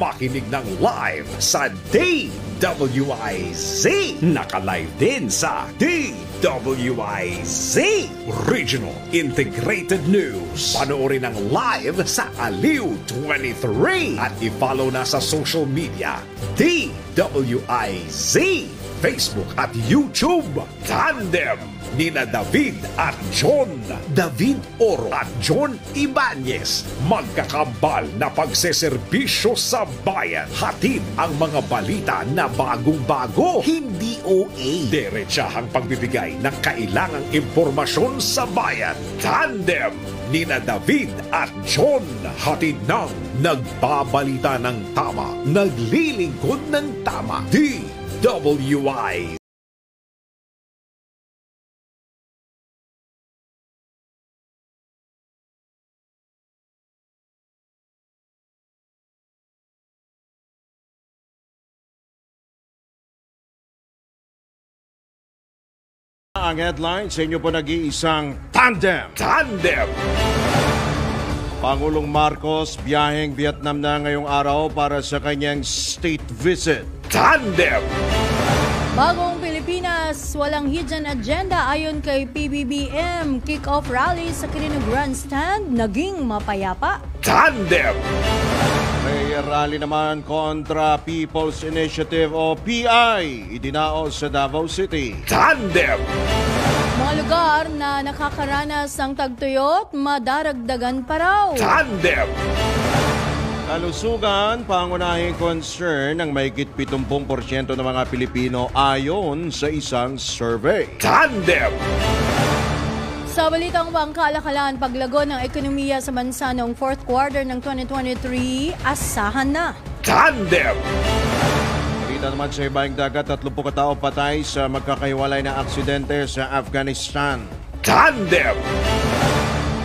makinig ng live sa DWIZ. Naka-live din sa DWIZ Regional Integrated News. Panoorin ang live sa Aliw 23 at i-follow na sa social media DWIZ, Facebook at YouTube. Tandem nina David at John. David Oro at John Ibanez, magkakambal na pagseserbisyo sa bayan. Hatid ang mga balita na bagong-bago, hindi OA. Diretsahang pagbibigay ng kailangang impormasyon sa bayan. Tandem nina David at John. Hatid ng nagbabalita ng tama, naglilingkod ng tama. DWI. Ang headline sa inyo po nag-iisang Tandem. Tandem! Pangulong Marcos biyaheng Vietnam na ngayong araw para sa kanyang state visit. Tandem! Bagong Pilipinas, walang hidden agenda ayon kay PBBM. Kick-off rally sa Quirino Grandstand, naging mapayapa. Tandem! May rally naman kontra People's Initiative o PI, idinaos sa Davao City. Tandem! Mga lugar na nakakaranas ng tagtuyot, madaragdagan pa raw. Tandem! Kalusugan, pangunahing concern ng mahigit 70% ng mga Pilipino ayon sa isang survey. Tandem! Sa balitang pangkalakalan, paglago ng ekonomiya sa bansa noong fourth quarter ng 2023, asahan na. Tandem! Balita naman sa ibang dagat, 30 katao patay sa magkakahiwalay na aksidente sa Afghanistan. Tandem!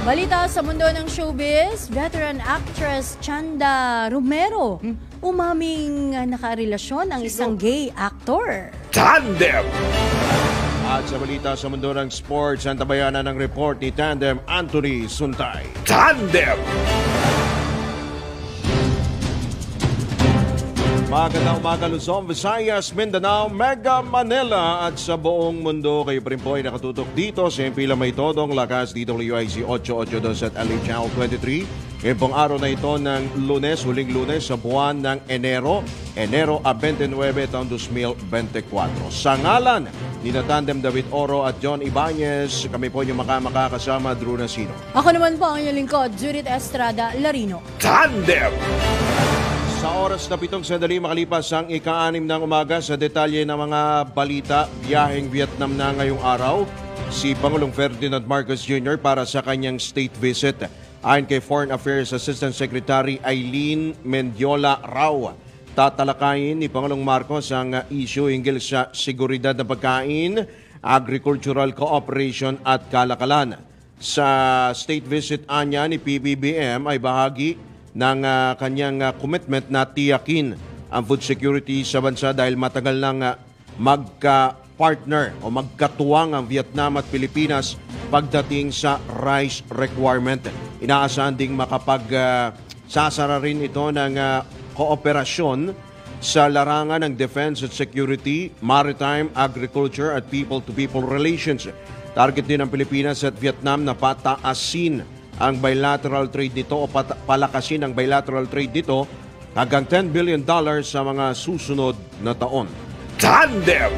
Balita sa mundo ng showbiz, veteran actress Chanda Romero, umaming nakarelasyon ang isang gay actor. Tandem! At sa balita sa mundo ng sports, ang tabayanan ng report ni Tandem Anthony Suntay. Tandem! Magandang umaga Luzon, Visayas, Mindanao, Mega Manila at sa buong mundo. Kayo pa rin po ay nakatutok dito sa Impila May Todong Lakas DWIZ 882 at Ali Channel 23. Ngayon pong araw na ito ng Lunes, huling Lunes sa buwan ng Enero 29 taong 2024. Sa ngalan ni Tandem David Oro at John Ibanez, kami po yung makakasama, Drew Nasino. Ako naman po ang inyong lingkod, Judith Estrada Larino. Tandem! Sa oras na 7 sandali makalipas ang ika-6 ng umaga, sa detalye ng mga balita, biyaheng Vietnam na ngayong araw si Pangulong Ferdinand Marcos Jr. para sa kanyang state visit. Ayon kay Foreign Affairs Assistant Secretary Eileen Mendiola Rao, tatalakayin ni Pangulong Marcos ang issue hinggil sa seguridad ng pagkain, agricultural cooperation at kalakalan. Sa state visit anya ni PBBM ay bahagi ng kanyang commitment na tiyakin ang food security sa bansa dahil matagal nang magka-partner o magkatuwang ang Vietnam at Pilipinas pagdating sa rice requirement. Inaasahan ding sasara rin ito ng kooperasyon sa larangan ng defense at security, maritime, agriculture at people-to-people relations. Target din ng Pilipinas at Vietnam na pataasin ang bilateral trade nito o palakasin ang bilateral trade nito hanggang $10 billion sa mga susunod na taon. Tandem!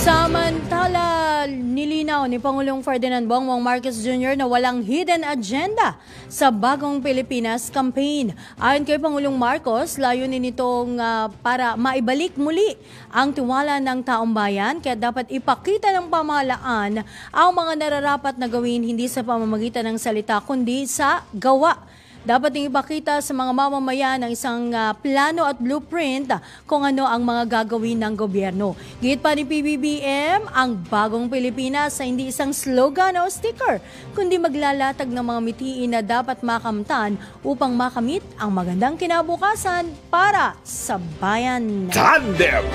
Samantala, nilinaw ni Pangulong Ferdinand Bongbong Marcos Jr. na walang hidden agenda sa Bagong Pilipinas campaign. Ayon kay Pangulong Marcos, layunin nitong para maibalik muli ang tiwala ng taong bayan, kaya dapat ipakita ng pamahalaan ang mga nararapat na gawin hindi sa pamamagitan ng salita kundi sa gawa. Dapat ding ipakita sa mga mamamayan ng isang plano at blueprint kung ano ang mga gagawin ng gobyerno. Git pa ni PBBM, ang Bagong Pilipinas ay hindi isang slogan o sticker, kundi maglalatag ng mga mitiin na dapat makamtan upang makamit ang magandang kinabukasan para sa bayan. Tandem!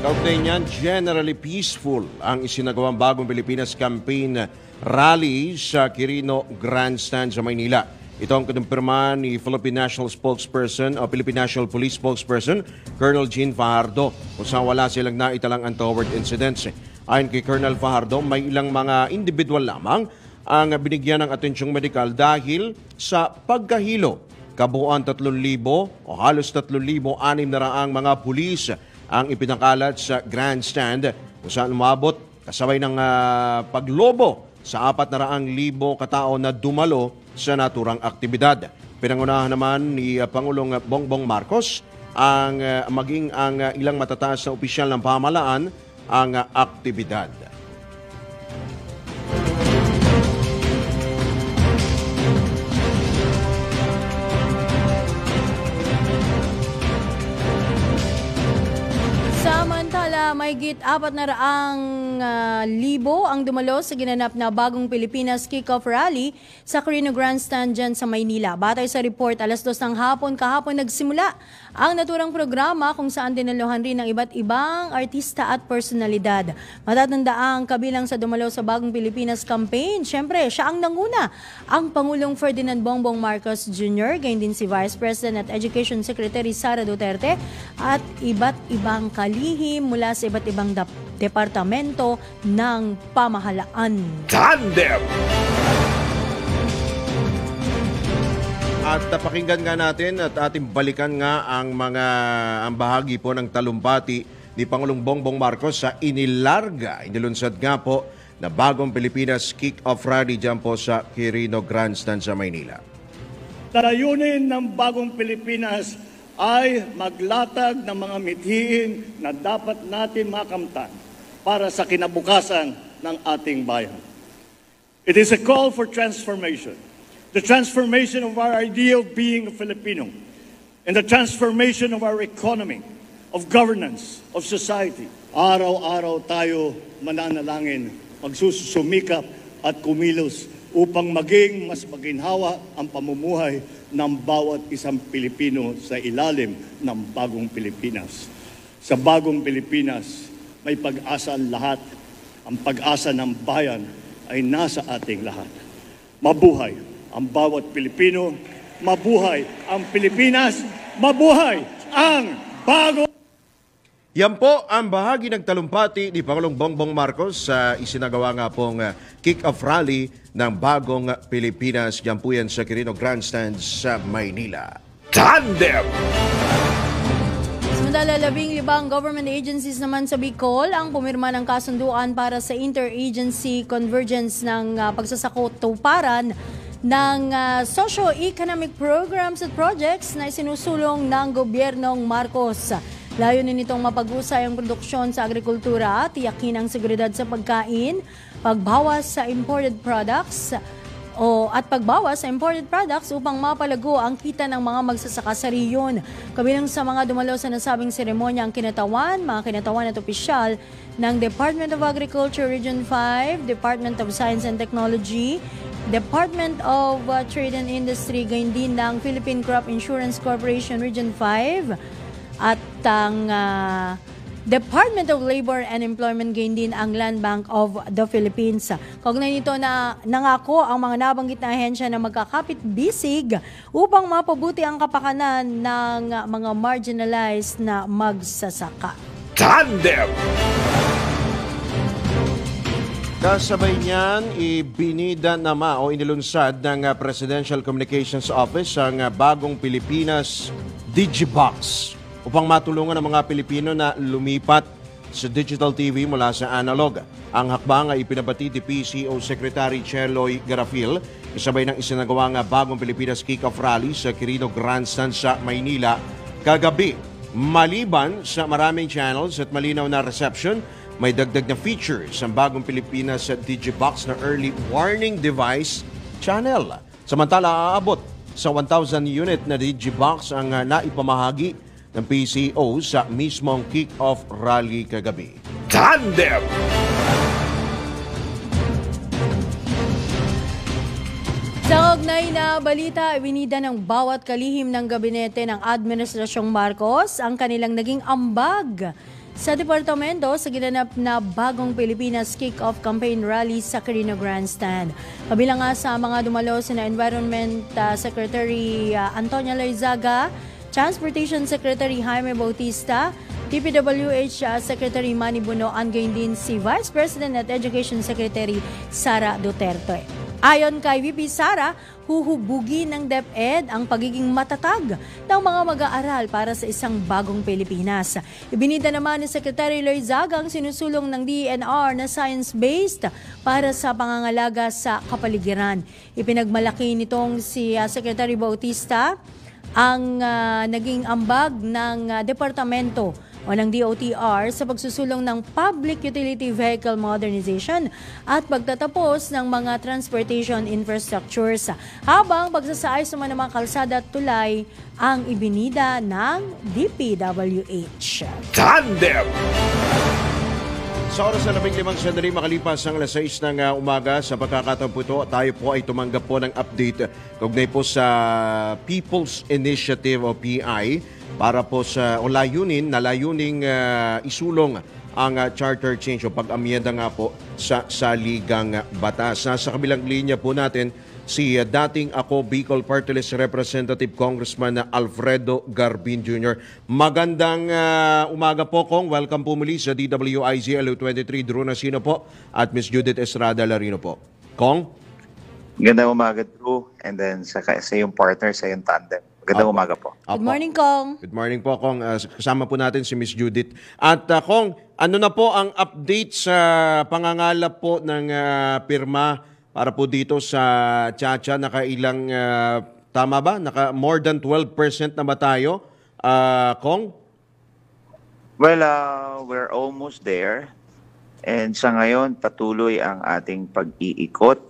Kaugnay niyan, generally peaceful ang isinagawang Bagong Pilipinas campaign rally sa Quirino Grandstand sa Maynila. Ito ang kinumpirma ni Philippine National Police Spokesperson, Colonel Jean Fajardo, kung saan wala silang naitalang untoward incidents. Ayon kay Colonel Fajardo, may ilang mga individual lamang ang binigyan ng atensyong medikal dahil sa pagkahilo. Kabuuan 3,000 o halos 3,600 mga pulis ang ipinakalat sa grandstand kung saan umabot kasabay ng paglobo sa 400,000 katao na dumalo sa naturang aktibidad. Pinangunahan naman ni Pangulong Bongbong Marcos ang maging ang ilang matataas na opisyal ng pamahalaan ang aktibidad. Samantala, mahigit 400,000 ang dumalo sa ginanap na Bagong Pilipinas Kick-Off Rally sa Quirino Grandstand dyan sa Maynila. Batay sa report, alas 2 ng hapon kahapon nagsimula ang naturang programa kung saan dinaluhan rin ng iba't ibang artista at personalidad. Matatandaang kabilang sa dumalo sa Bagong Pilipinas campaign, syempre siya ang nanguna, ang Pangulong Ferdinand Bongbong Marcos Jr., gayon din si Vice President at Education Secretary Sara Duterte at iba't ibang kalihim mula sa iba't ibang departamento ng pamahalaan. Tandem! At pakinggan nga natin at ating balikan nga ang bahagi po ng talumpati ni Pangulong Bongbong Marcos sa inilunsad nga po na Bagong Pilipinas Kick-Off Rally dyan po sa Quirino Grandstand sa Maynila. Layunin ng Bagong Pilipinas ay maglatag ng mga mithiin na dapat natin makamtan para sa kinabukasan ng ating bayan. It is a call for transformation. The transformation of our idea of being a Filipino and the transformation of our economy, of governance, of society. Araw-araw tayo mananalangin, magsusumikap at kumilos upang maging mas maginhawa ang pamumuhay ng bawat isang Pilipino sa ilalim ng Bagong Pilipinas. Sa Bagong Pilipinas, may pag-asa ang lahat. Ang pag-asa ng bayan ay nasa ating lahat. Mabuhay ang bawat Pilipino, mabuhay ang Pilipinas, mabuhay ang Bagong. Yan po ang bahagi ng talumpati ni Pangulong Bongbong Marcos sa isinagawa nga pong kick-off rally ng Bagong Pilipinas. Yan po yan sa Quirino Grandstand sa Maynila. Tandem! Samantala, 15 government agencies naman sa Bicol ang pumirma ng kasunduan para sa interagency convergence ng pagsasakatuparan ng socio-economic programs at projects na isinusulong ng gobyernong Marcos. Layunin nitong mapag-usay ang produksyon sa agrikultura, tiyakin ang seguridad sa pagkain, pagbawas sa imported products upang mapalago ang kita ng mga magsasaka sa riyon. Kabilang sa mga dumalo sa nasabing seremonya ang mga kinatawan at opisyal ng Department of Agriculture Region 5, Department of Science and Technology, Department of Trade and Industry, gayon din ng Philippine Crop Insurance Corporation Region 5, at ang Department of Labor and Employment, gayon din ang Land Bank of the Philippines. Kaugnay nito na nangako ang mga nabanggit na ahensya na magkakapit-bisig upang mapabuti ang kapakanan ng mga marginalized na magsasaka. Tandem! Kasabay niyan, ibinida naman o inilunsad ng Presidential Communications Office ang Bagong Pilipinas Digibox upang matulungan ang mga Pilipino na lumipat sa digital TV mula sa analog. Ang hakbang ay ipinabati ni PCO Secretary Cheloy Garafil kasabay ng isinagawa ng Bagong Pilipinas Kick-Off Rally sa Quirino Grandstand sa Maynila kagabi. Maliban sa maraming channels at malinaw na reception, may dagdag na features ang Bagong Pilipinas Digibox na early warning device channel. Samantala, aabot sa 1,000 unit na Digibox ang naipamahagi ng PCO sa mismong kick-off rally kagabi. Tandem! Sa kaugnay na balita, ibinida ng bawat kalihim ng gabinete ng Administrasyong Marcos ang kanilang naging ambag sa departamento sa ginanap na Bagong Pilipinas Kick-Off Campaign Rally sa Quirino Grandstand. Kabilang nga sa mga dumalo sina Environment Secretary Antonia Loizaga, Transportation Secretary Jaime Bautista, DPWH Secretary Manny Bunoan, gayon din si Vice President at Education Secretary Sara Duterte. Ayon kay VP Sara, huhubugi ng DepEd ang pagiging matatag ng mga mag-aaral para sa isang bagong Pilipinas. Ibinida naman ni Secretary Loizaga ang sinusulong ng DENR na science-based para sa pangangalaga sa kapaligiran. Ipinagmalaki nitong si Secretary Bautista ang naging ambag ng departamento o ng DOTR sa pagsusulong ng Public Utility Vehicle Modernization at pagtatapos ng mga transportation infrastructures, habang pagsasaayos naman ng mga kalsada at tulay ang ibinida ng DPWH. Tandem! Sa oras na 15 sandali makalipas ang alas 6 ng umaga, sa pagkakataon po ito, tayo po ay tumanggap po ng update kaugnay po sa People's Initiative o PI para po sa layuning isulong ang charter change o pag-amyenda nga po sa saligang batas. Nasa kabilang linya po natin si dating ako Bicol Party List Representative Congressman Alfredo Garbin Jr. Magandang umaga po, Kong. Welcome po muli sa DWIZ LU23. Drew Nasino po at Miss Judith Estrada Larino po. Kong? Magandang umaga, Drew. And then sa yung partner, sa yung tandem. Magandang umaga po. Good morning, Kong. Good morning po, Kong. Kasama po natin si Miss Judith. At Kong, ano na po ang update sa pangangalap po ng pirma para po dito sa Chacha? Nakailang, tama ba? More than 12% na ba tayo, Kong? Well, we're almost there. And sa ngayon, patuloy ang ating pag-iikot.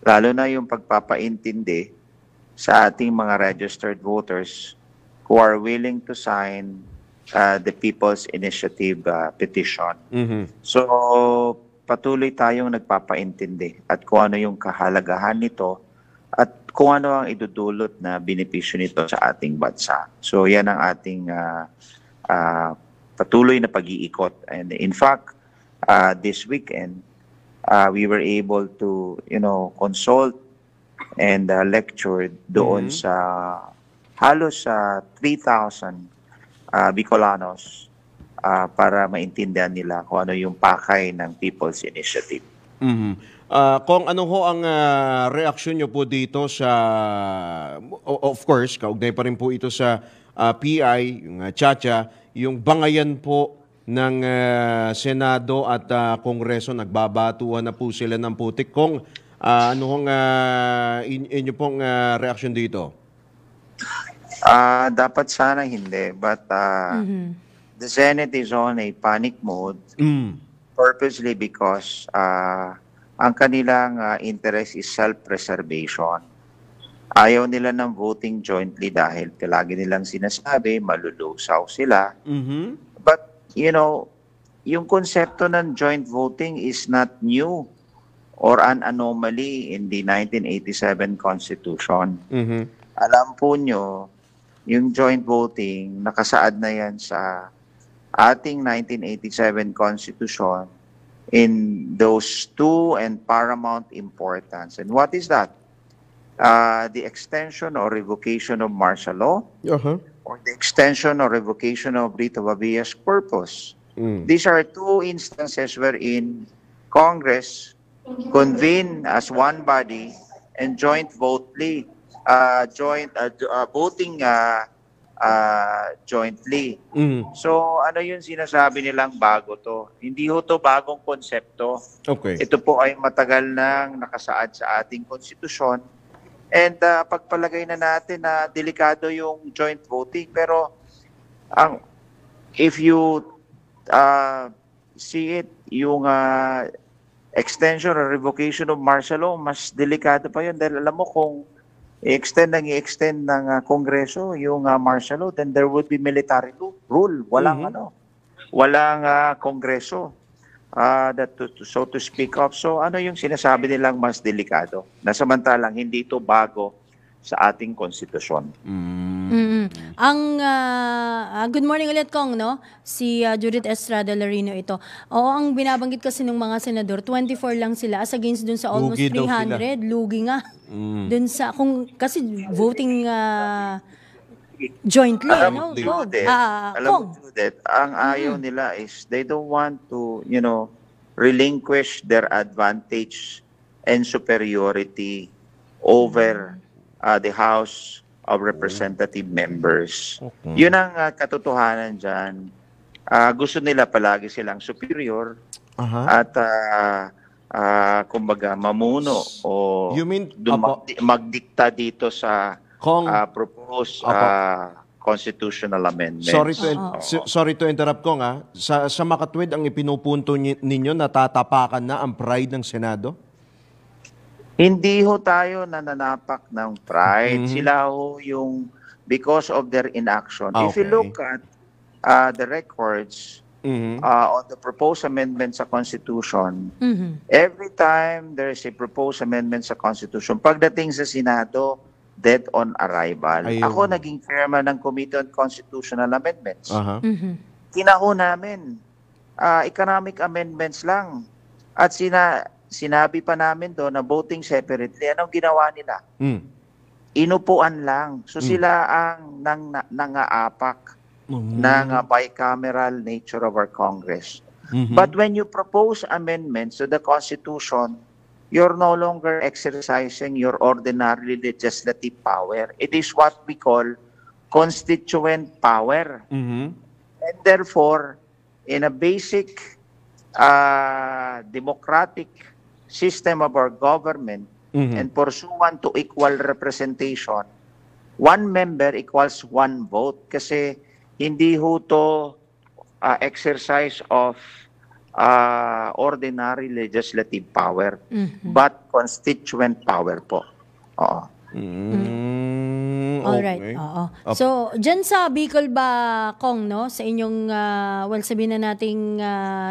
Lalo na yung pagpapaintindi sa ating mga registered voters who are willing to sign the People's Initiative petition. Mm-hmm. So, patuloy tayong nagpapaintindi at kung ano yung kahalagahan nito at kung ano ang idudulot na benepisyo nito sa ating bansa. So, yan ang ating patuloy na pag-iikot. And in fact, this weekend, we were able to, consult and lecture doon sa halos 3,000 Bicolanos para maintindihan nila kung ano yung pakay ng People's Initiative. Mm-hmm. Kung ano ho ang reaksyon nyo po dito sa, of course, kaugnay pa rin po ito sa PI, yung Chacha, yung bangayan po ng Senado at Kongreso, nagbabatuhan na po sila ng putik. Kung ano hong inyo pong reaksyon dito? Dapat sana hindi, but the Senate is on a panic mode purposely because ang kanilang interest is self-preservation. Ayaw nila ng voting jointly dahil lagi nilang sinasabi, malulusaw sila. Mm-hmm. But, yung konsepto ng joint voting is not new or an anomaly in the 1987 Constitution. Mm-hmm. Alam po nyo, yung joint voting, nakasaad na yan sa ating 1987 Constitution in those two and paramount importance. And what is that? The extension or revocation of martial law, or the extension or revocation of writ of habeas corpus. These are two instances wherein Congress convene as one body and voting jointly. So ano yung sinasabi nilang bago to? Hindi ho to bagong konsepto. Okay. Ito po ay matagal nang nakasaad sa ating konstitusyon. And pagpalagay na natin na delikado yung joint voting, pero if you see it, yung extension or revocation of martial law, mas delikado pa yun. Dahil alam mo, kung i-extend ng Kongreso yung martial law, then there would be military rule. Walang walang Kongreso so to speak of. So ano yung sinasabi nilang mas delikado? Na samantalang hindi ito bago sa ating konstitusyon. Good morning ulit, Kong, no? Si Judith Estrada Larino ito. Oo, ang binabanggit kasi ng mga senador, 24 lang sila as against dun sa almost Lugi daw 300. Lugi nga. Dun sa, kasi voting jointly, Alam mo, no? Judith, Kong. ang ayaw nila is they don't want to, relinquish their advantage and superiority over the House of Representative members. Yun ang katotohanan dyan. Gusto nila palagi silang superior at kumbaga mamuno o You mean, magdikta dito sa Kong, proposed constitutional amendment. sorry to interrupt, Kong. Sa makatwid, ang ipinupunto ninyo, natatapakan na ang pride ng Senado? Hindi ho tayo nananapak ng pride. Sila ho yung because of their inaction. If you look at the records on the proposed amendment sa Constitution, every time there is a proposed amendment sa Constitution, pagdating sa Senado, dead on arrival. Ayun. Ako naging chairman ng Committee on Constitutional Amendments. Kinaho namin, economic amendments lang. At sinabi pa namin doon na voting separately. Anong ginawa nila? Inupuan lang. So sila ang nangaapak ng bicameral nature of our Congress. But when you propose amendments to the Constitution, you're no longer exercising your ordinary legislative power. It is what we call constituent power. And therefore, in a basic democratic system of our government and pursuant to equal representation, one member equals one vote. Kasi hindi ho to exercise of ordinary legislative power, but constituent power po. Oo. Alright. Oo. So, dyan sa Bicol ba, Kong, no? Sa inyong, sabihin na nating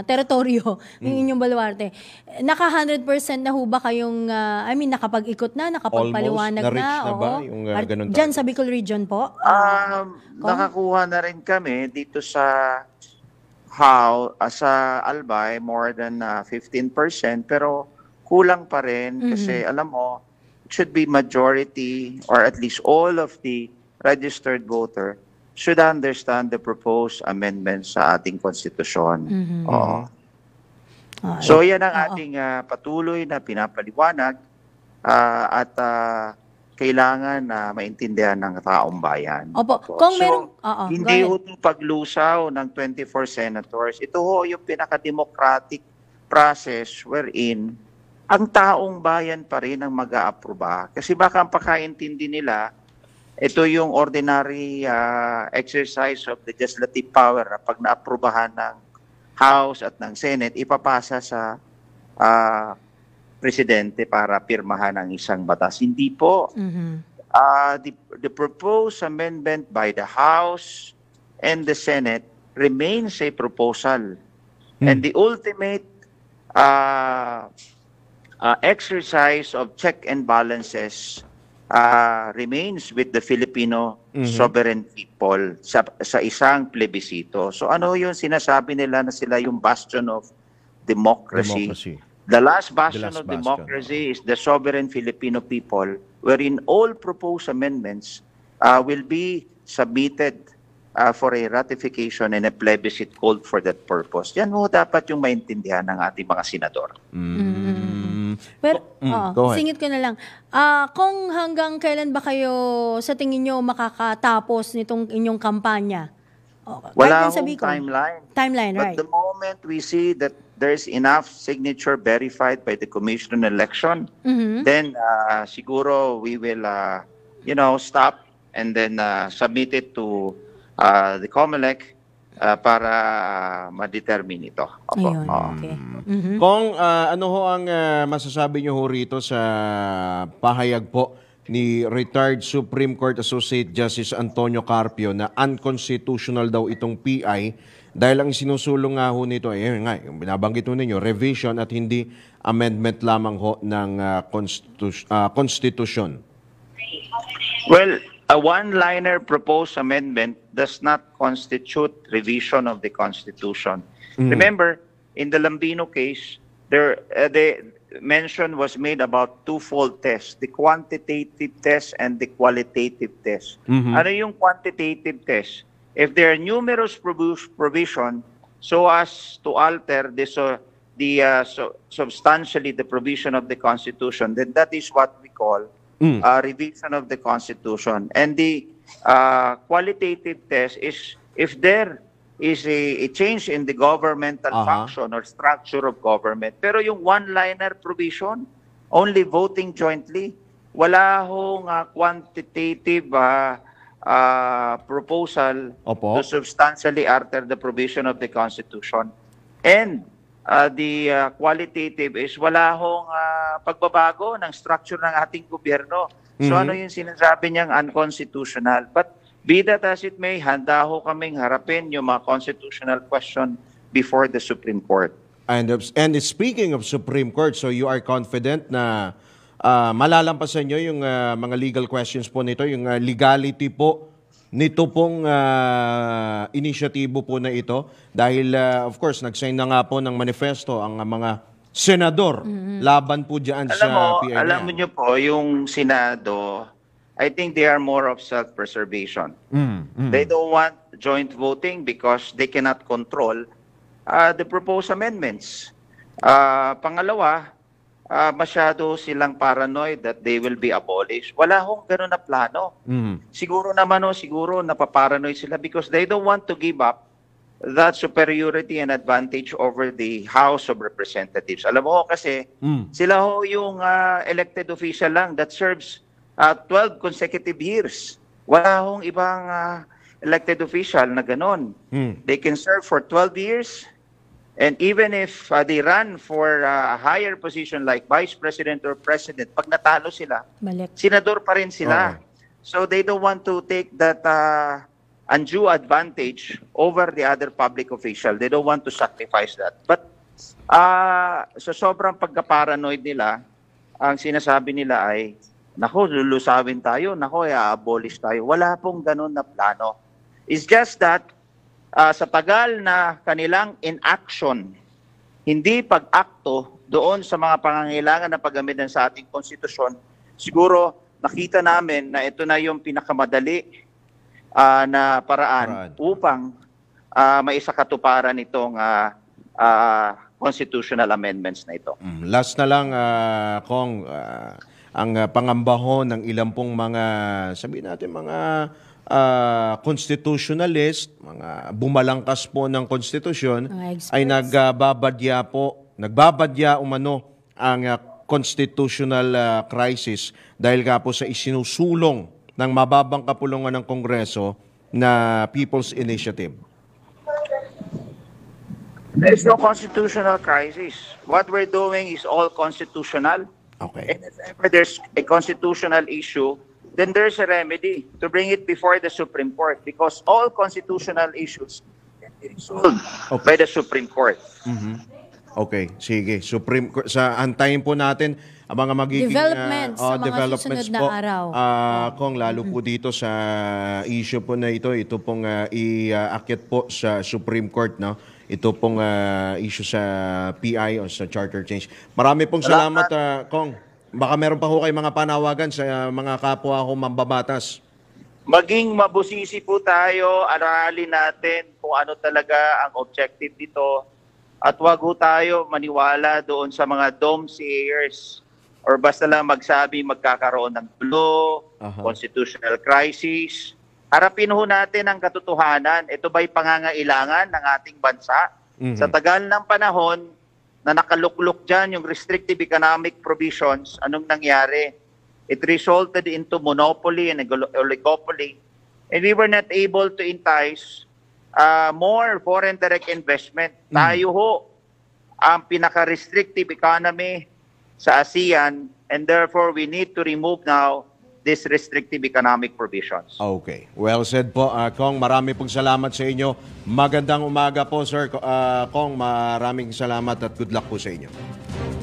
teritoryo, yung inyong baluarte, naka 100% na ho ba kayong, nakapag-ikot na, nakapagpaliwanag Almost, na-reach na? na ba yung ganun Dyan sa Bicol region po? Nakakuha na rin kami dito sa sa Albay, more than 15%, pero kulang pa rin kasi alam mo, it should be majority or at least all of the registered voter should understand the proposed amendments sa ating konstitusyon. So yan ang ating patuloy na pinapaliwanag at kailangan na maintindihan ng taong bayan. Opo. Kung meron, hindi ho itong paglusaw ng 24 senators. Ito ho yung pinaka-democratic process wherein ang taong bayan pa rin ang mag-aaproba. Kasi baka ang pagkaintindi nila, ito yung ordinary exercise of legislative power na pag naaprubahan ng House at ng Senate, ipapasa sa Presidente para pirmahan ang isang batas. Hindi po. The proposed amendment by the House and the Senate remains a proposal. And the ultimate exercise of check and balances remains with the Filipino sovereign people sa isang plebisito. So ano yung sinasabi nila na sila yung bastion of democracy. The last bastion of democracy is the sovereign Filipino people, wherein all proposed amendments will be submitted for a ratification and a plebiscite called for that purpose. Yan ho dapat yung maintindihan ng ating mga senador. Pero, go ahead. singit ko na lang. Kung hanggang kailan ba kayo sa tingin nyo makakatapos nitong inyong kampanya? Wala akong timeline. Right. But the moment we see that there's enough signature verified by the Commission on Election, then siguro we will, stop and then submit it to the COMELEC para ma-determine ito. Ayun, okay. Kung ano ho ang masasabi niyo ho rito sa pahayag po ni retired Supreme Court Associate Justice Antonio Carpio na unconstitutional daw itong PI dahil ang sinusulong nga ho nito ay yung binabanggit ho ninyo, revision at hindi amendment lamang ho ng konstitusyon. Well, A one-liner proposed amendment does not constitute revision of the Constitution. Remember, in the Lambino case, the mention was made about twofold tests, the quantitative test and the qualitative test. Ano yung quantitative test? If there are numerous provision so as to alter substantially the provision of the Constitution, then that is what we call revision of the Constitution. And the qualitative test is if there is a change in the governmental function or structure of government. Pero yung one-liner provision, only voting jointly, wala hong quantitative proposal to substantially alter the provision of the Constitution. And the qualitative is wala hong pagbabago ng structure ng ating gobyerno. So ano yung sinasabi niyang unconstitutional? But be that as it may, handa ho kaming harapin yung mga constitutional question before the Supreme Court. And speaking of Supreme Court, so you are confident na malalampasan nyo yung mga legal questions po nito, yung legality po nito pong inisyatibo po na ito dahil of course nag-sign na nga po ng manifesto ang mga senador laban po dyan sa PIDF. Alam niyo po, yung Senado, I think they are more of self-preservation. They don't want joint voting because they cannot control the proposed amendments. Pangalawa, masyado silang paranoid that they will be abolished. Wala hong gano'n na plano. Siguro naman siguro napaparanoid sila because they don't want to give up that superiority and advantage over the House of Representatives. Alam mo kasi, sila ho yung elected official lang that serves 12 consecutive years. Wala hong ibang elected official na gano'n. They can serve for 12 years. And even if they run for a higher position like Vice President or President, pag natalo sila, senador pa rin sila. So they don't want to take that undue advantage over the other public official. They don't want to sacrifice that. But sa sobrang pagka-paranoid nila, ang sinasabi nila ay, nako, lulusawin tayo, nako, i-abolish tayo. Wala pong ganun na plano. It's just that sa tagal na kanilang inaction, hindi pag-akto doon sa mga pangangailangan na paggamitan sa ating konstitusyon, siguro nakita namin na ito na yung pinakamadali na paraan upang maisakatuparan itong constitutional amendments na ito. Last na lang, Kong, ang pangambaho ng ilang pong mga, sabihin natin, mga constitutionalist, mga bumalangkas po ng konstitusyon, ay nagbabadya umano ang constitutional crisis dahil nga po sa isinusulong ng mababang kapulungan ng Kongreso na People's Initiative. There's no constitutional crisis. What we're doing is all constitutional. Okay. And if ever there's a constitutional issue, then there's a remedy to bring it before the Supreme Court because all constitutional issues can be resolved by the Supreme Court. Okay, sige. Supreme Court, antayin po natin ang mga magiging developments sa mga susunod na araw. Kung lalo po dito sa issue po na ito pong iaakit po sa Supreme Court, no? Ito pong issue sa PI o sa charter change. Marami pong salamat, Kong. Baka meron pa ho kayo mga panawagan sa mga kapwa ko mambabatas. Maging mabusisi po tayo, aralin natin kung ano talaga ang objective dito at wag ho tayo maniwala doon sa mga doomsayers or basta lang magsabi magkakaroon ng gulo, constitutional crisis. Harapin ho natin ang katotohanan. Ito ba'y pangangailangan ng ating bansa? Sa tagal ng panahon, na nakaluklok dyan yung restrictive economic provisions, anong nangyari? It resulted into monopoly and oligopoly. And we were not able to entice more foreign direct investment. Tayo ho ang pinaka-restrictive economy sa ASEAN and therefore we need to remove now these restrictive economic provisions. Okay. Well said po, Kong. Marami pong salamat sa inyo. Magandang umaga po, Sir. Kong, maraming salamat at good luck po sa inyo.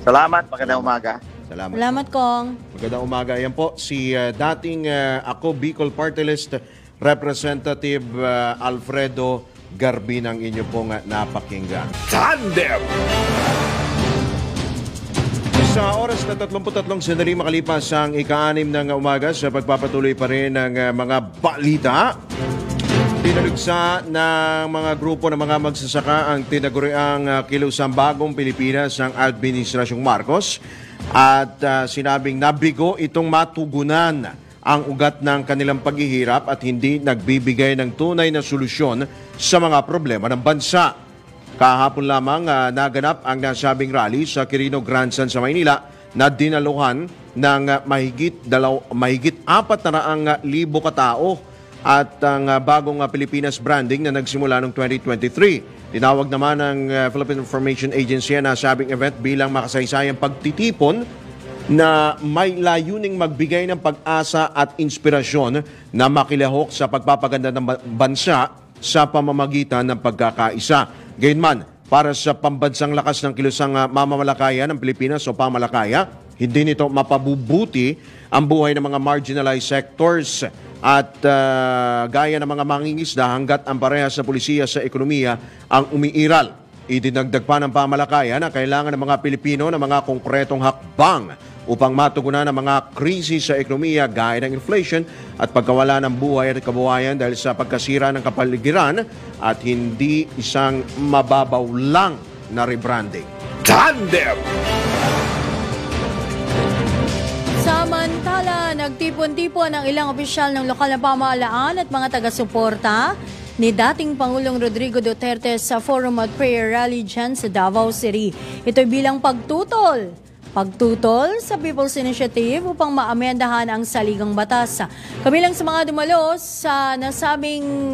Salamat. Magandang umaga. Salamat Kong. Magandang umaga. Yan po si dating Ako Bicol Party List Representative Alfredo Garbin ang inyo pong napakinggan. Tandem! Sa oras na 33 sandali makalipas ang ika-6 ng umaga sa pagpapatuloy pa rin ng mga balita. Tinalugsa ng mga grupo ng mga magsasaka ang tinaguriang Kilusang Bagong Pilipinas ng Administrasyong Marcos at sinabing nabigo itong matugunan ang ugat ng kanilang paghihirap at hindi nagbibigay ng tunay na solusyon sa mga problema ng bansa. Kahapon lamang naganap ang nasabing rally sa Quirino Grandstand sa Maynila na dinaluhan ng mahigit 400,000 katao at ang bagong Pilipinas branding na nagsimula noong 2023. Tinawag naman ng Philippine Information Agency na nasabing event bilang makasaysayang pagtitipon na may layuning magbigay ng pag-asa at inspirasyon na makilahok sa pagpapaganda ng bansa sa pamamagitan ng pagkakaisa. Gayunman, para sa pambansang lakas ng kilusang mamamalakaya ng Pilipinas o pamalakaya, hindi nito mapabubuti ang buhay ng mga marginalized sectors at gaya ng mga mangingisda hanggat ang parehas sa pulisiya sa ekonomiya ang umiiral. Idinagdag pa ng pamalakaya na kailangan ng mga Pilipino ng mga konkretong hakbang upang matugunan ang mga krisis sa ekonomiya gaya ng inflation at pagkawala ng buhay at kabuhayan dahil sa pagkasira ng kapaligiran at hindi isang mababaw lang na rebranding. Tandem! Samantala, nagtipon-tipon ang ilang opisyal ng lokal na pamahalaan at mga taga-suporta ni dating Pangulong Rodrigo Duterte sa Forum at Prayer Rally dyan sa Davao City. Ito'y bilang pagtutol sa People's Initiative upang maamendahan ang saligang batas. Kabilang sa mga dumalo sa nasabing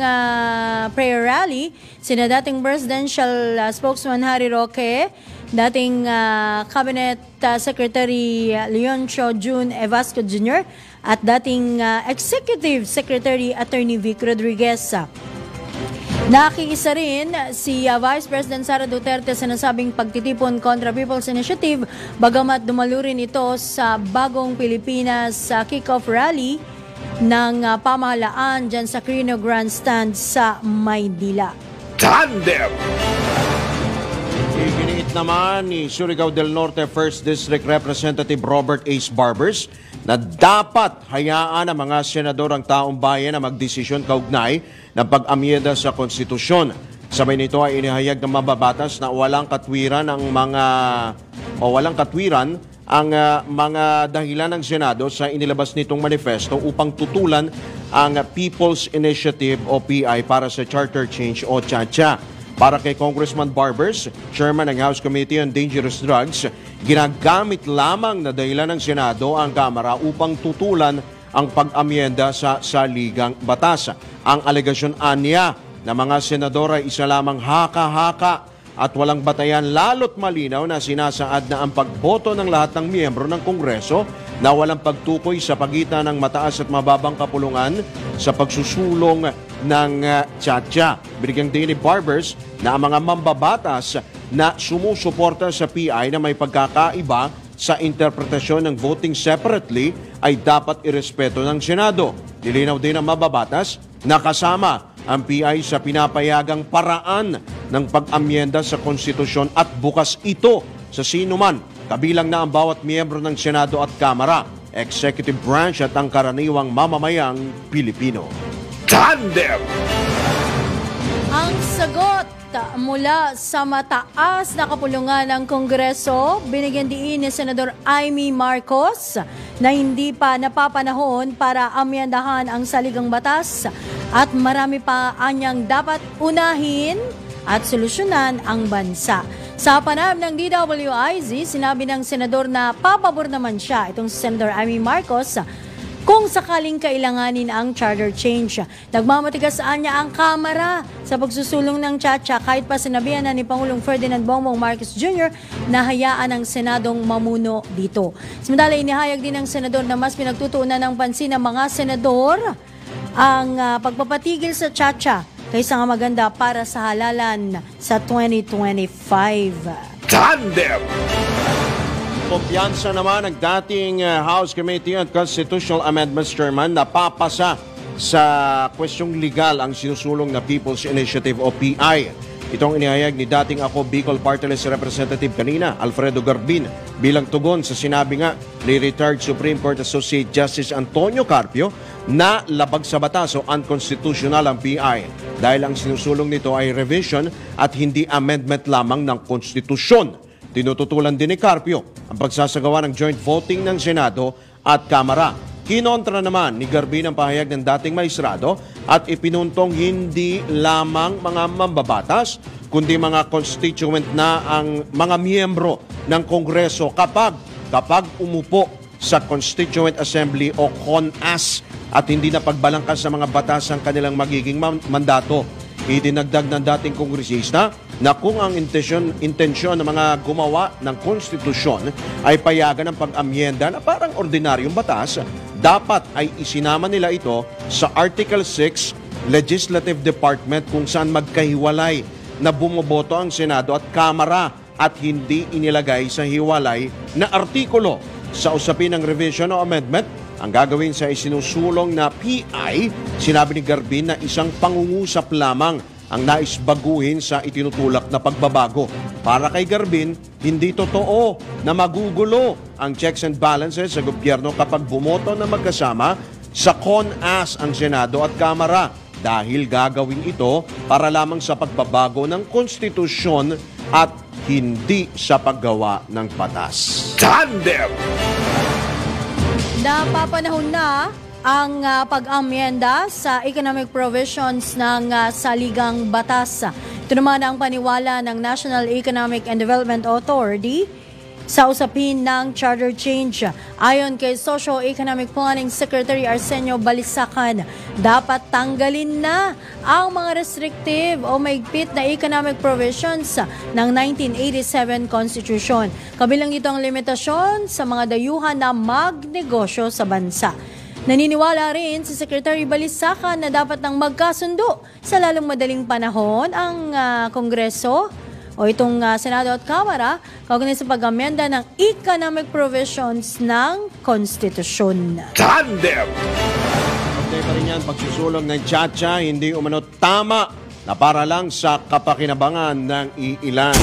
prayer rally, sina dating Presidential Spokesman Harry Roque, dating Cabinet Secretary Leoncio June Evasco Jr. at dating Executive Secretary Attorney Vic Rodriguez. Nakiisa rin si Vice President Sara Duterte sa nasabing pagtitipon kontra People's Initiative, bagamat dumalo rin ito sa Bagong Pilipinas kick-off rally ng pamahalaan dyan sa Quirino Grandstand sa Maynila. Tandem! Iginiit naman ni Surigao del Norte 1st District Representative Robert Ace Barbers na dapat hayaan ang mga senador ang taong bayan na magdesisyon kaugnay ng pag-amyenda sa konstitusyon. Sabay nito ay inihayag ng mababatas na walang katwiran ang mga dahilan ng Senado sa inilabas nitong manifesto upang tutulan ang People's Initiative o PI para sa Charter Change o CHA. Para kay Congressman Barbers, Chairman ng House Committee on Dangerous Drugs, ginagamit lamang na dahilan ng Senado ang Kamara upang tutulan ang pag-amyenda sa saligang batas. Ang alegasyon aniya na mga senador ay isa lamang haka-haka at walang batayan, lalo't malinaw na sinasaad na ang pagboto ng lahat ng miyembro ng Kongreso na walang pagtukoy sa pagitan ng mataas at mababang kapulungan sa pagsusulong ng CHA. Binigyang din ni Barbers na ang mga mambabatas na sumusuporta sa PI na may pagkakaiba sa interpretasyon ng voting separately ay dapat irespeto ng Senado. Nilinaw din ang mababatas na kasama ang PI sa pinapayagang paraan ng pag-amyenda sa konstitusyon at bukas ito sa sinuman, kabilang na ang bawat miyembro ng Senado at Kamara, Executive Branch at ang karaniwang mamamayang Pilipino. Tandem! Ang sagot mula sa mataas na kapulungan ng Kongreso, binigyan diin ni Senador Amy Marcos na hindi pa napapanahon para amyendahan ang saligang batas at marami pa anyang dapat unahin at solusyonan ang bansa. Sa panayam ng DWIZ, sinabi ng senador na papabor naman siya, itong si Senator Amy Marcos, kung sakaling kailanganin ang charter change. Nagmamatigas niya ang Kamara sa pagsusulong ng CHA kahit pa sinabihan na ni Pangulong Ferdinand Bongbong Marcos Jr. na hayaan ang Senadong mamuno dito. Samantala, inihayag din ng senador na mas pinagtutuunan ng pansin ng mga senador ang pagpapatigil sa CHA kaysa nga maganda para sa halalan sa 2025. Tandem! Kumpiyansa naman ang dating House Committee on Constitutional Amendments Chairman na papasa sa kwestyong legal ang sinusulong na People's Initiative o PI. Itong inihayag ni dating ako Bicol Party List Representative kanina, Alfredo Garbin, bilang tugon sa sinabi nga ni retired Supreme Court Associate Justice Antonio Carpio na labag sa batas o unconstitutional ang PI dahil ang sinusulong nito ay revision at hindi amendment lamang ng konstitusyon. Tinututulan din ni Carpio ang pagsasagawa ng joint voting ng Senado at Kamara. Kinontra naman ni Garbin ang pahayag ng dating maestrado at ipinuntong hindi lamang mga mambabatas kundi mga constituent na ang mga miyembro ng Kongreso kapag umupo sa Constituent Assembly o CONAS at hindi na pagbalangkas sa mga batas ang kanilang magiging mandato. Idinagdag ng dating kongresista na kung ang intensyon ng mga gumawa ng konstitusyon ay payagan ng pag-amyenda na parang ordinaryong batas, dapat ay isinama nila ito sa Article 6 Legislative Department kung saan magkahiwalay na bumoboto ang Senado at Kamara at hindi inilagay sa hiwalay na artikulo. Sa usapin ng revision o amendment, ang gagawin sa isinusulong na PI, sinabi ni Garbin na isang pangungusap lamang ang nais baguhin sa itinutulak na pagbabago. Para kay Garbin, hindi totoo na magugulo ang checks and balances sa gobyerno kapag bumoto na magkasama sa CONAS ang Senado at Kamara dahil gagawin ito para lamang sa pagbabago ng konstitusyon at hindi sa paggawa ng batas. Tandem! Napapanahon na ang pag-amyenda sa economic provisions ng saligang batas. Ito naman ang paniwala ng National Economic and Development Authority sa usapin ng charter change. Ayon kay Socio-Economic Planning Secretary Arsenio Balisacan, dapat tanggalin na ang mga restrictive o maigpit na economic provisions ng 1987 Constitution. Kabilang ito ang limitasyon sa mga dayuhan na magnegosyo sa bansa. Naniniwala rin si Secretary Balisacan na dapat nang magkasundo sa lalong madaling panahon ang Kongreso o itong Senado at Kamara kaugnay sa pag-amyenda ng economic provisions ng Konstitusyon. Tandem! Update pa rin yan, pagsusulong ng tsa-tsa, hindi umano tama na para lang sa kapakinabangan ng iilan.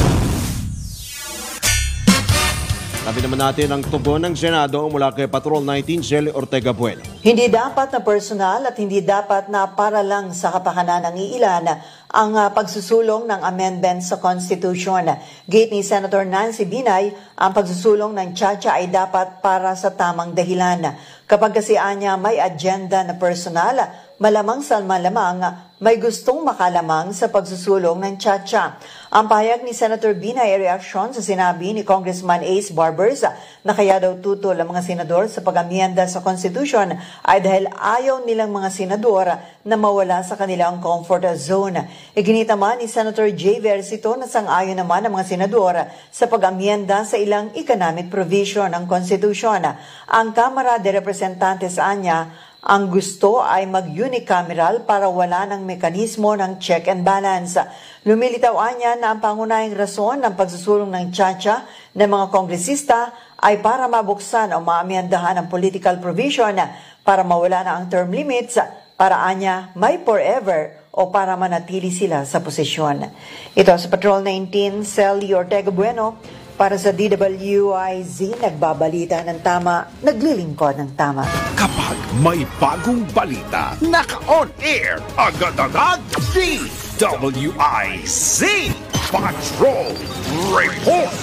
Sabi naman natin ang tugon ng Senado mula kay Patrol 19, Celi Ortega Bueno. Hindi dapat na personal at hindi dapat na para lang sa kapakanan ng iilan ang pagsusulong ng amendment sa Constitution. Gate ni Senator Nancy Binay, ang pagsusulong ng tsa-tsa ay dapat para sa tamang dahilan. Kapag kasi anya may agenda na personal, malamang sa malamang may gustong makalamang sa pagsusulong ng tsa-tsa. Ang pahayag ni Senator Binay ay reaksyon sa sinabi ni Congressman Ace Barbers na kaya daw tutol ang mga senador sa pag-amyenda sa Constitution ay dahil ayaw nilang mga senador na mawala sa kanilang comfort zone. Iginita man ni Senator Jay Versito na sang-ayon naman ang mga senador sa pag-amyenda sa ilang economic provision ng Constitution. Ang Kamara de Representantes anya, ang gusto ay mag-unicameral para wala ng mekanismo ng check and balance. Lumilitaw anya na ang pangunahing rason ng pagsusulong ng tsa-tsa ng mga kongresista ay para mabuksan o maamyandahan ang political provision para mawala na ang term limits, para anya may forever o para manatili sila sa posisyon. Ito sa Patrol 19, Celi Ortega Bueno, para sa DWIZ, nagbabalita ng tama, naglilingkod ng tama. Kapag may bagong balita, naka-on air, agad-agad, DWIZ Patrol Report.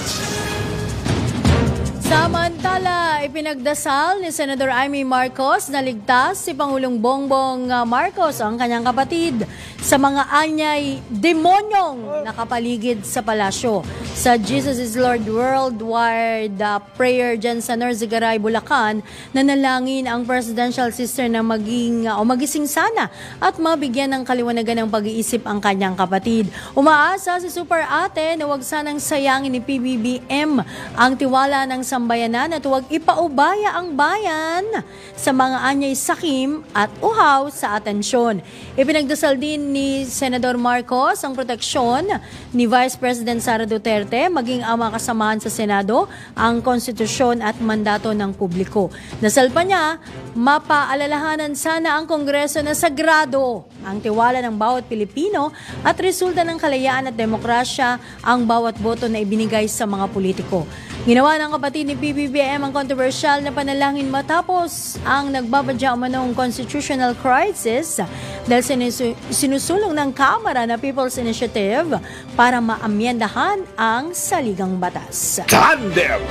Samantala, ipinagdasal ni Senator Amy Marcos na ligtas si Pangulong Bongbong Marcos ang kanyang kapatid sa mga anyay demonyong nakapaligid sa palasyo. Sa Jesus is Lord Worldwide Prayer dyan sa Norzigaray, Bulacan, nanalangin ang presidential sister na magising sana at mabigyan ng kaliwanagan ng pag-iisip ang kanyang kapatid. Umaasa si Super Ate na wag sanang sayangin ni PBBM ang tiwala ng sambayanan at huwag ipaubaya ang bayan sa mga anyay sakim at uhaw sa atensyon. Ipinagdasal din ni Senador Marcos ang proteksyon ni Vice President Sara Duterte maging ang mga kasamahan sa Senado, ang konstitusyon at mandato ng publiko. Nasalpa niya, mapaalalahanan sana ang Kongreso na sagrado ang tiwala ng bawat Pilipino at resulta ng kalayaan at demokrasya ang bawat boto na ibinigay sa mga politiko. Ginawa ng kapatid ni PBBM ang kontrobersyal na panalangin matapos ang nagbabadya umanong constitutional crisis dahil sinusulong ng Kamara na People's Initiative para maamyendahan ang saligang batas. Tandem!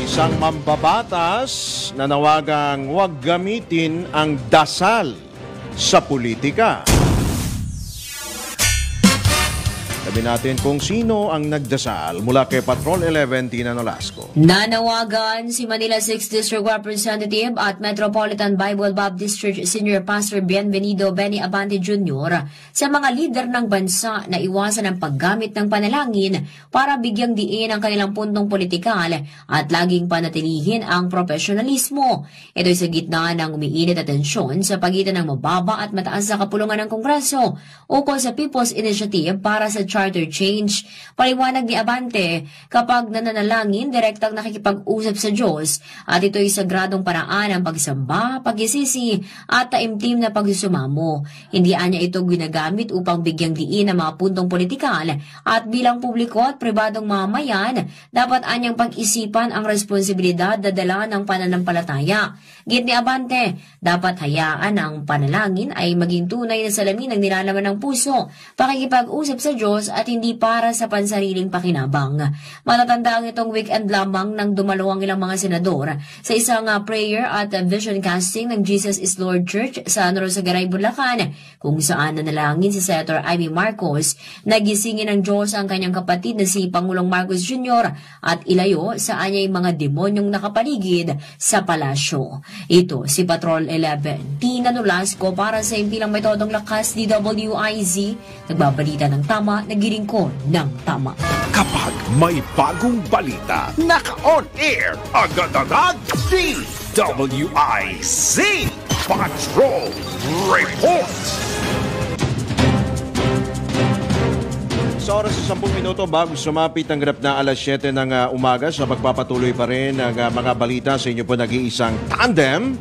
Isang mambabatas na nawagang huwag gamitin ang dasal sa politika. Sabi natin kung sino ang nagdasal mula kay Patrol 11, Tina Nolasco. Nanawagan si Manila 6th District Representative at Metropolitan Bible Baptist Church Senior Pastor Bienvenido Benny Abante Jr. sa mga lider ng bansa na iwasan ang paggamit ng panalangin para bigyang diin ang kanilang puntong politikal at laging panatilihin ang profesionalismo. Ito'y sa gitna ng umiinit at tensyon sa pagitan ng mababa at mataas na kapulungan ng Kongreso ukol sa People's Initiative para sa charter change. Paliwanag ni Abante, kapag nananalangin, direktang nakikipag-usap sa Diyos at ito'y sagradong paraan ng pagsamba, pagisisi at taimtim na pagsusumamo. Hindi anya ito ginagamit upang bigyang diin ang mga puntong politikal at bilang publiko at pribadong mamamayan, dapat anyang pag-isipan ang responsibilidad na dala ng pananampalataya. Git ni Abante, dapat hayaan ang panalangin ay maging tunay na salamin ng nilalaman ng puso, pakikipag-usap sa Diyos at hindi para sa pansariling pakinabang. Matatandaan itong weekend lamang nang dumalo ang ilang mga senador sa isang prayer at vision casting ng Jesus is Lord Church sa Rosagaray, Bulacan, kung saan nanalangin si Senator Amy Marcos na gisingin ng Diyos ang kanyang kapatid na si Pangulong Marcos Jr. at ilayo sa anyay mga demonyong nakapaligid sa palasyo. Ito si Patrol 11, Tina Nolasco para sa impilang may todong lakas DWIZ, nagbabalita ng tama, nagilingkod ng tama. Kapag may bagong balita, naka-on air, agad-agad, DWIZ Patrol Report. Sa oras sa 10 minuto bago sumapit ang ganap na alas 7 ng umaga, sa pagpapatuloy pa rin ng mga balita sa inyo po nag-iisang tandem.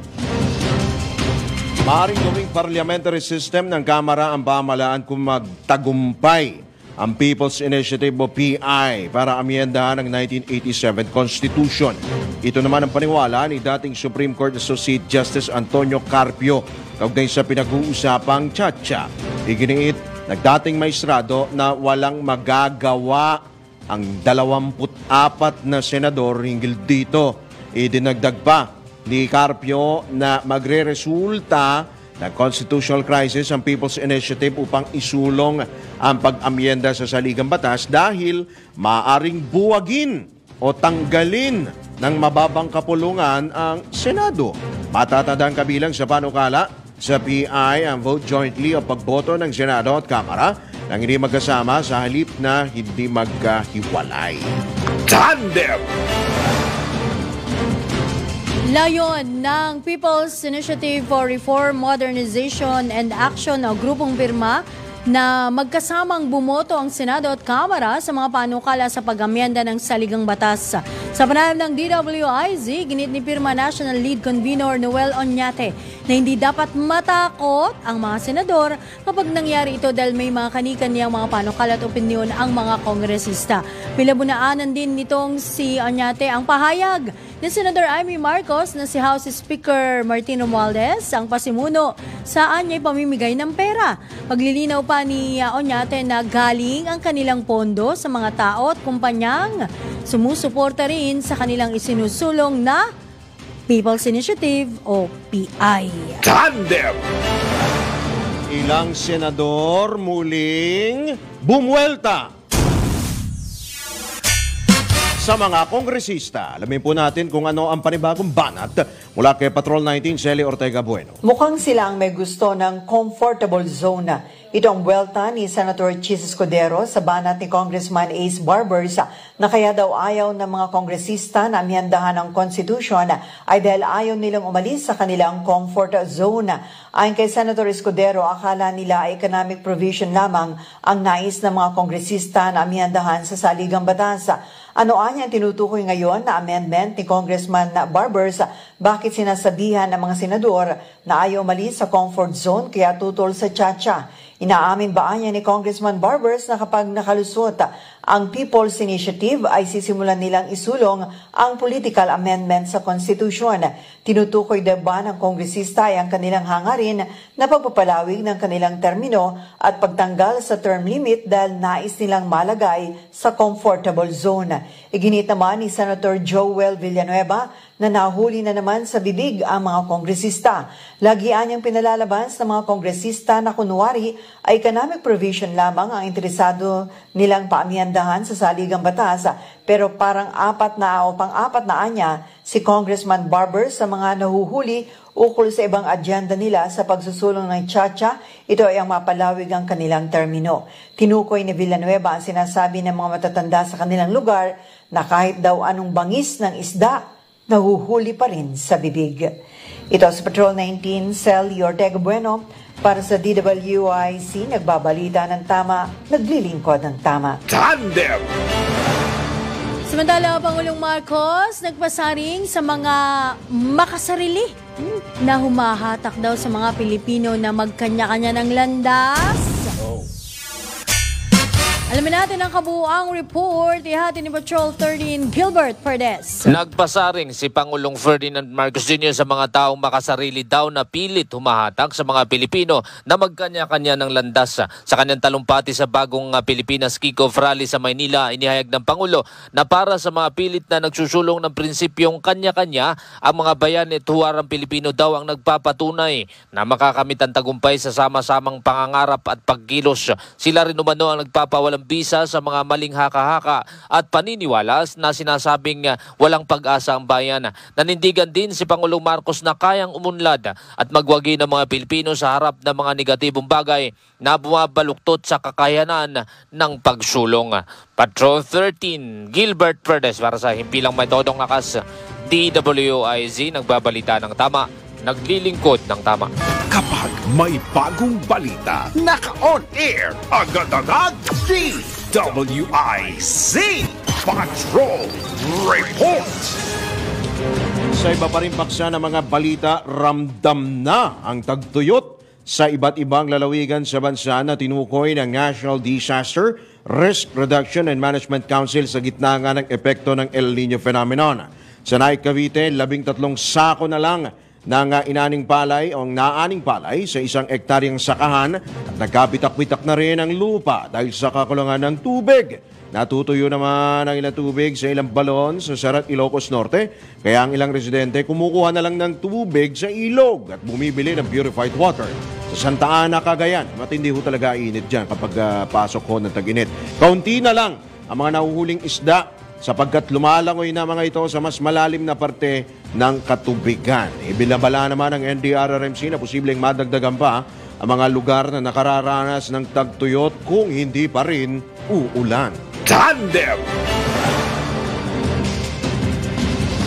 Maaaring gawing parliamentary system ng Kamara ang pamahalaan kung magtagumpay ang People's Initiative o PI para amyendahan ang 1987 Constitution. Ito naman ang paniwala ni dating Supreme Court Associate Justice Antonio Carpio kaugnay sa pinag-uusapang Chacha. Iginiit nagdating maestrado na walang magagawa ang 24 na senador hinggil dito. Idinagdag pa ni Carpio na magre-resulta ng constitutional crisis ang People's Initiative upang isulong ang pag-amyenda sa saligang batas dahil maaring buwagin o tanggalin ng mababang kapulungan ang Senado. Matatandang kabilang sa panukala sa PI ang vote jointly o pagboto ng Senado at Kamara nang hindi magkasama sa halip na hindi magkahiwalay. Tandem! Layon ng People's Initiative for Reform, Modernization and Action o grupong pirma na magkasamang bumoto ang Senado at Kamara sa mga panukala sa pag-amyenda ng saligang batas. Sa panayam ng DWIZ, ginit ni Pirma National Lead Convener Noel Oñate na hindi dapat matakot ang mga senador kapag nangyari ito dahil may mga kani-kaniyang mga panukala at opinyon ang mga kongresista. Pilabunaanan din nitong si Oñate ang pahayag ni Senator Amy Marcos na si House Speaker Martin Romualdez ang pasimuno saan niya'y pamimigay ng pera. Paglilinaw pa ni Oñate na galing ang kanilang pondo sa mga tao at kumpanyang sumusuporta rin sa kanilang isinusulong na People's Initiative o PI. Tandem! Ilang senador muling bumuelta sa mga kongresista. Alamin po natin kung ano ang panibagong banat mula kay Patrol 19, Shelly Ortega Bueno. Mukhang sila ang may gusto ng comfortable zone. Ito ang buwelta ni Senator Chis Escudero sa banat ni Congressman Ace Barbers na kaya daw ayaw ng mga kongresista na amyandahan ng Constitution ay dahil ayaw nilang umalis sa kanilang comfort zone. Ayon kay Senator Escudero, akala nila ay economic provision lamang ang nais ng mga kongresista na amyandahan sa saligang batas. Ano anya ang tinutukoy ngayon na amendment ni Congressman Barbers? Bakit sinasabihan ng mga senador na ayaw umalis sa comfort zone kaya tutol sa tsa-tsa? Inaamin ba niya ni Congressman Barbers na kapag nakalusot ang People's Initiative ay sisimulan nilang isulong ang political amendment sa Constitution? Tinutukoy din ba ng kongresista ay ang kanilang hangarin na pagpapalawig ng kanilang termino at pagtanggal sa term limit dahil nais nilang malagay sa comfortable zone? Iginit naman ni Senator Joel Villanueva na nahuli na naman sa bibig ang mga kongresista. Lagian niyang pinalalabas ng mga kongresista na kunwari ay economic provision lamang ang interesado nilang paamyandahan sa saligang batas. Pero parang pang-apat na anya si Congressman Barber sa mga nahuhuli ukol sa ibang agenda nila sa pagsusulong ng tsa-tsa. Ito ay ang mapalawig ang kanilang termino. Tinukoy ni Villanueva ang sinasabi ng mga matatanda sa kanilang lugar na kahit daw anong bangis ng isda, nahuhuli pa rin sa bibig. Ito sa Patrol 19, Shelly Ortega Bueno para sa DWIC, nagbabalita ng tama, naglilingkod ng tama. Tandem! Samantala, Pangulong Marcos nagpasaring sa mga makasarili na humahatak daw sa mga Pilipino na magkanya-kanya ng landas. Alamin natin ang kabuuang report. Ihati ni Patrol 13, Gilbert Perdes. Nagpasaring si Pangulong Ferdinand Marcos Jr. sa mga taong makasarili daw na pilit humahatak sa mga Pilipino na magkanya-kanya ng landas. Sa kanyang talumpati sa bagong Pilipinas Kick-Off Rally sa Maynila, inihayag ng Pangulo na para sa mga pilit na nagsusulong ng prinsipyong kanya-kanya, ang mga bayan at huwarang Pilipino daw ang nagpapatunay na makakamit ang tagumpay sa sama-samang pangangarap at pagkilos. Sila rin umano ang nagpapawalang bisa sa mga maling haka-haka at paniniwala na sinasabing walang pag-asa ang bayan. Nanindigan din si Pangulong Marcos na kayang umunlad at magwagi ng mga Pilipino sa harap ng mga negatibong bagay na bumabaluktot sa kakayanan ng pagsulong. Patrol 13, Gilbert Perdes para sa Himpilang May Todong Lakas, DWIZ, nagbabalita ng tama, naglilingkod ng tama. Kapag may bagong balita, naka-on air, agad-agad, DWIZ Patrol Report. Sa iba pa rin paksa ng mga balita, ramdam na ang tagtuyot sa iba't ibang lalawigan sa bansa na tinukoy ng National Disaster Risk Reduction and Management Council sa gitna nga ng epekto ng El Niño phenomenon. Sa Naik, Cavite, 13 sako na lang ng naaning palay sa isang ektaryang sakahan at nagkapitak-pitak na rin ang lupa dahil sa kakulangan ng tubig. Natutuyo naman ang ilang tubig sa ilang balon sa Sarat, Ilocos Norte, kaya ang ilang residente kumukuha na lang ng tubig sa ilog at bumibili ng purified water. Sa Santa Ana, Cagayan, matindi ho talaga init dyan kapag pasok ho ng tag-init. Kaunti na lang ang mga nahuhuling isda sapagkat lumalangoy na mga ito sa mas malalim na parte ng katubigan. Ibinabala naman ng NDRRMC na posibleng madagdagan pa ang mga lugar na nakararanas ng tagtuyot kung hindi pa rin uulan. Tandem!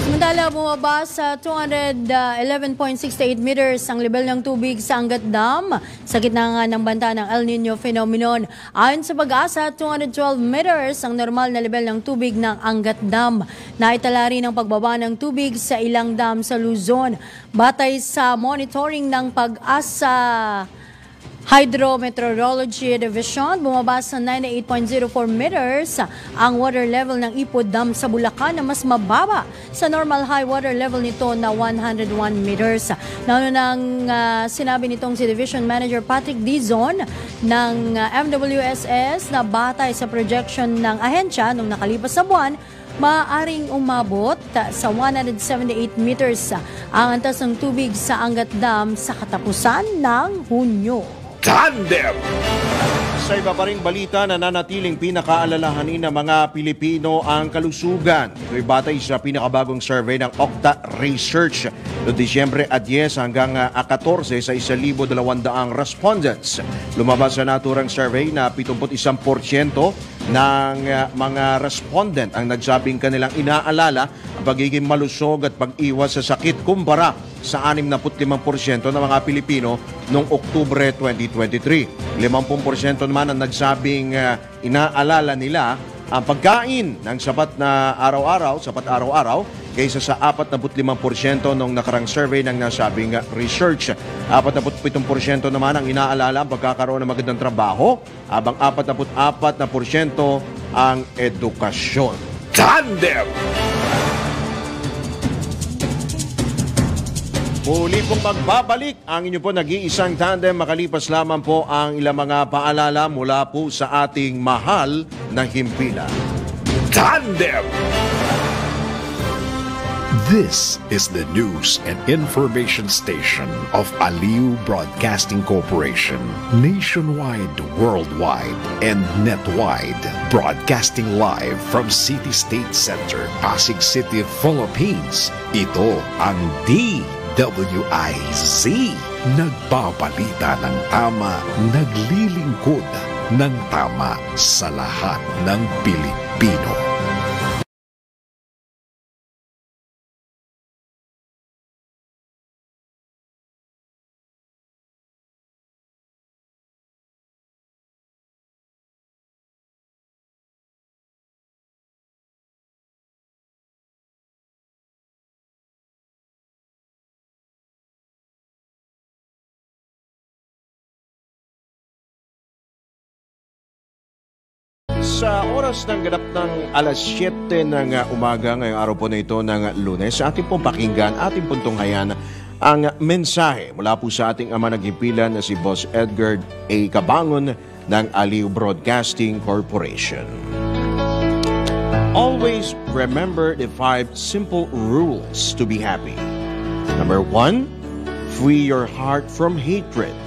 Samantala, bumaba sa 211.68 meters ang level ng tubig sa Angat Dam sa gitna nga ng banta ng El Niño phenomenon. Ayon sa Pag-asa, 212 meters ang normal na level ng tubig ng Angat Dam. Naitala rin ang pagbaba ng tubig sa ilang dam sa Luzon. Batay sa monitoring ng Pag-asa Hydrometeorology Division, bumaba sa 98.04 meters ang water level ng Ipod Dam sa Bulacan na mas mababa sa normal high water level nito na 101 meters. Nauna nang sinabi nitong si Division Manager Patrick Dizon ng MWSS na batay sa projection ng ahensya nung nakalipas na buwan, maaaring umabot sa 178 meters ang antas ng tubig sa Angat Dam sa katapusan ng Hunyo. Tandem! Sa iba pa ring balita, nananatiling pinakaalalahanin ng mga Pilipino ang kalusugan. Ito'y batay sa pinakabagong survey ng Okta Research noong Disyembre 10 hanggang 14 sa 1,200 respondents. Lumabas sa naturang survey na 71% ng mga respondent ang nagsabing kanilang inaalala ang pagiging malusog at pag-iwas sa sakit kumpara sa 65% ng mga Pilipino noong Oktubre 2023. 50% naman ang nagsabing inaalala nila ang pagkain ng sapat araw-araw kaysa sa 45% nung nakarang survey ng nasabing research. 47% naman ang inaalala ang pagkakaroon ng magandang trabaho, habang 44% ang edukasyon. Tandem! Muli pong magbabalik ang inyo po nag-iisang tandem, makalipas lamang po ang ilang mga paalala mula po sa ating mahal na himpilan. Tandem! This is the news and information station of Aliu Broadcasting Corporation. Nationwide, worldwide, and netwide. Broadcasting live from City State Center, Pasig City, Philippines. Ito ang DWIZ. Nagbabalita ng tama, naglilingkod ng tama sa lahat ng Pilipino. Sa oras ng ganap ng alas 7 ng umaga ngayong araw po na ito ng Lunes, sa ating pong pakinggan, ating pong tunghayan ang mensahe mula po sa ating ama naghipilan na si Boss Edgar A. Cabangon ng Aliu Broadcasting Corporation. Always remember the 5 simple rules to be happy. Number 1, free your heart from hatred.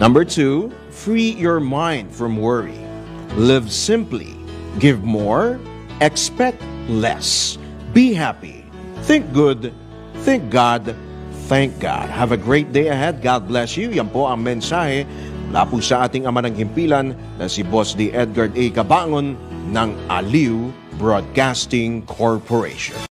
Number 2, free your mind from worry. Live simply, give more, expect less. Be happy, think good, thank God, thank God. Have a great day ahead. God bless you. Yan po ang mensahe mula po sa ating ama ng himpilan na si Boss D. Edgar A. Cabangon ng Aliu Broadcasting Corporation.